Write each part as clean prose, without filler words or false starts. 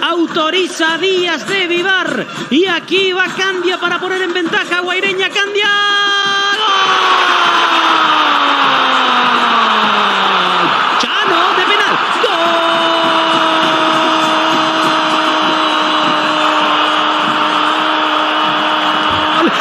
autoriza Díaz de Vivar. Y aquí va Candia para poner en ventaja a Guaireña. Candia. ¡Gol! Chano de penal. ¡Gol! De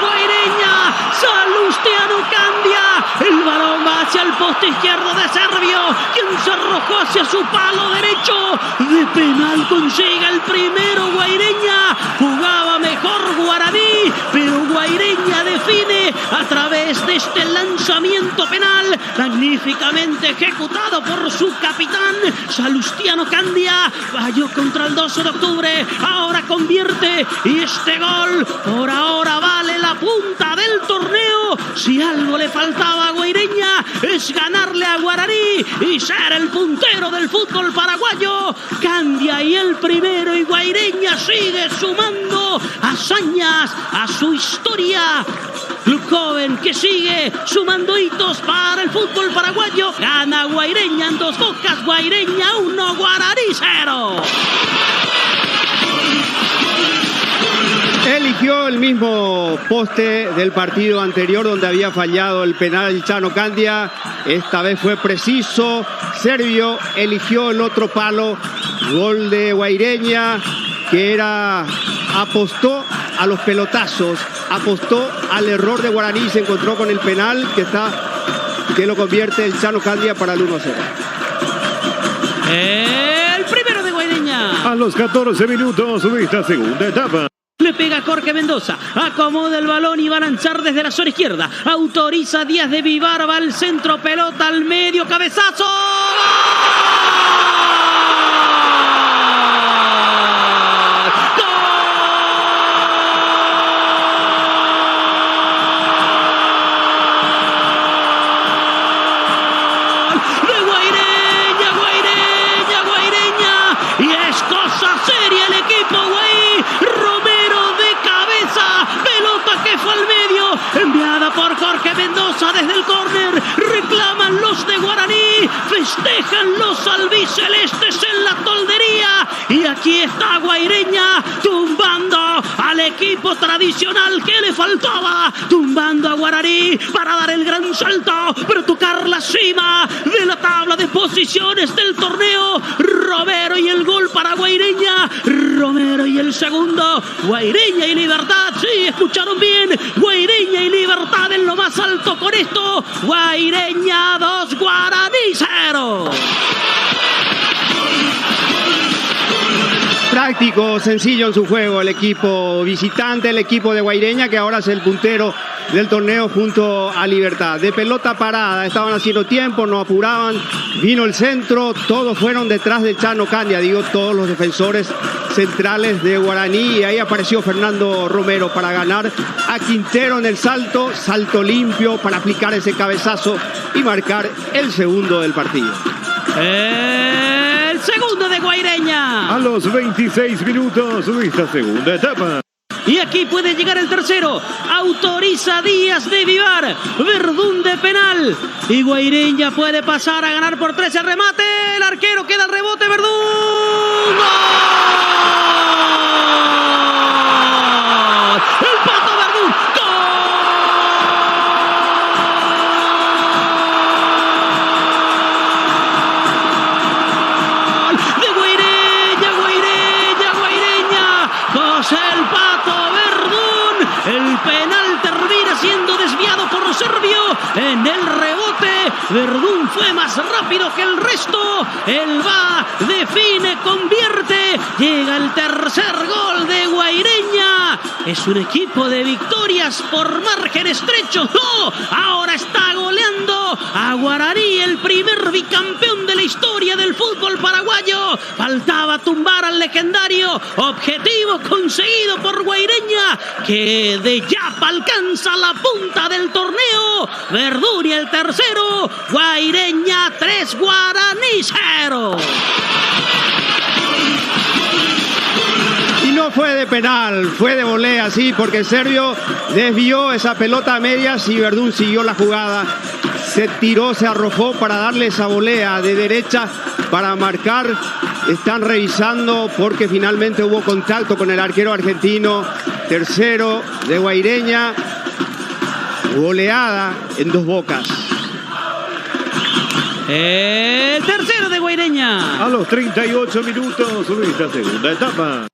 Guaireña. Salustiano Candia. El balón va hacia el poste izquierdo de Servio, quien se arrojó hacia su palo derecho. De penal consigue el primero Guaireña. Jugaba mejor Guaraní, pero Guaireña define a través de este lanzamiento penal, magníficamente ejecutado por su capitán Salustiano Candia. Falló contra el 12 de octubre, ahora convierte, y este gol por ahora vale la punta del torneo. Si algo le faltaba a Guaireña es ganarle a Guaraní y ser el puntero del fútbol paraguayo. Candia y el primero, y Guaireña sigue sumando hazañas a su historia. Club joven que sigue sumando hitos para el fútbol paraguayo. Gana Guaireña en Dos Bocas. Guaireña 1, Guaraní 0. Eligió el mismo poste del partido anterior donde había fallado el penal el Chano Candia. Esta vez fue preciso. Servio eligió el otro palo. Gol de Guaireña, que apostó a los pelotazos, apostó al error de Guaraní, se encontró con el penal que lo convierte el Chano Candia para el 1-0. El primero de Guaireña. A los 14 minutos de esta segunda etapa. Le pega Jorge Mendoza, acomoda el balón y va a lanzar desde la zona izquierda. Autoriza Díaz de Vivar, va al centro, pelota al medio, cabezazo. Y es cosa seria el equipo, güey. Romero de cabeza, pelota que fue al medio, enviada por Jorge Mendoza desde el córner. Reclaman los de Guaraní, festejan los albicelestes en la toldería. Y aquí está Guaireña tumbando al equipo tradicional que le faltaba, tumbando a Guaraní para dar el gran salto, para tocar la cima de la tabla de posiciones del torneo. Romero y el gol para Guaireña. Romero y el segundo. Guaireña y Libertad. Sí, escucharon bien. Guaireña y Libertad en lo más alto con esto. Guaireña 2, Guaraní 0. Práctico, sencillo en su juego el equipo visitante, el equipo de Guaireña, que ahora es el puntero del torneo junto a Libertad. De pelota parada, estaban haciendo tiempo, no apuraban, vino el centro, todos fueron detrás de Chano Candia, todos los defensores centrales de Guaraní, y ahí apareció Fernando Romero para ganar a Quintero en el salto limpio para aplicar ese cabezazo y marcar el segundo del partido. El segundo de Guaireña. A los 26 minutos de esta segunda etapa. Y aquí puede llegar el tercero. Autoriza Díaz de Vivar. Verdún de penal. Y Guaireña puede pasar a ganar por 13. Remate. El arquero queda al rebote. Verdún. ¡Gol! El Pato Verdún. ¡Gol! De Guaireña. José el Pato Verdún. El penal termina siendo desviado por Servio. En el rebote, Verdún fue más rápido que el resto. Él va, define, convierte. Llega el tercer gol de Guaireña. Es un equipo de victorias por margen estrecho. ¡No! Ahora está goleando a Guaraní, el primer bicampeón de la historia del fútbol paraguayo. Faltaba tumbar al legendario. Objetivo conseguido por Guaireña, que de Yapa alcanza la punta del torneo. Verdún y el tercero. Guaireña 3, Guaraní 0. Y no fue de penal, fue de volea, sí, porque Servio desvió esa pelota a medias y Verdún siguió la jugada. se tiró, se arrojó para darle esa volea de derecha para marcar. Están revisando porque finalmente hubo contacto con el arquero argentino. Tercero de Guaireña. Goleada en Dos Bocas. El tercero de Guaireña. A los 38 minutos de esta segunda etapa.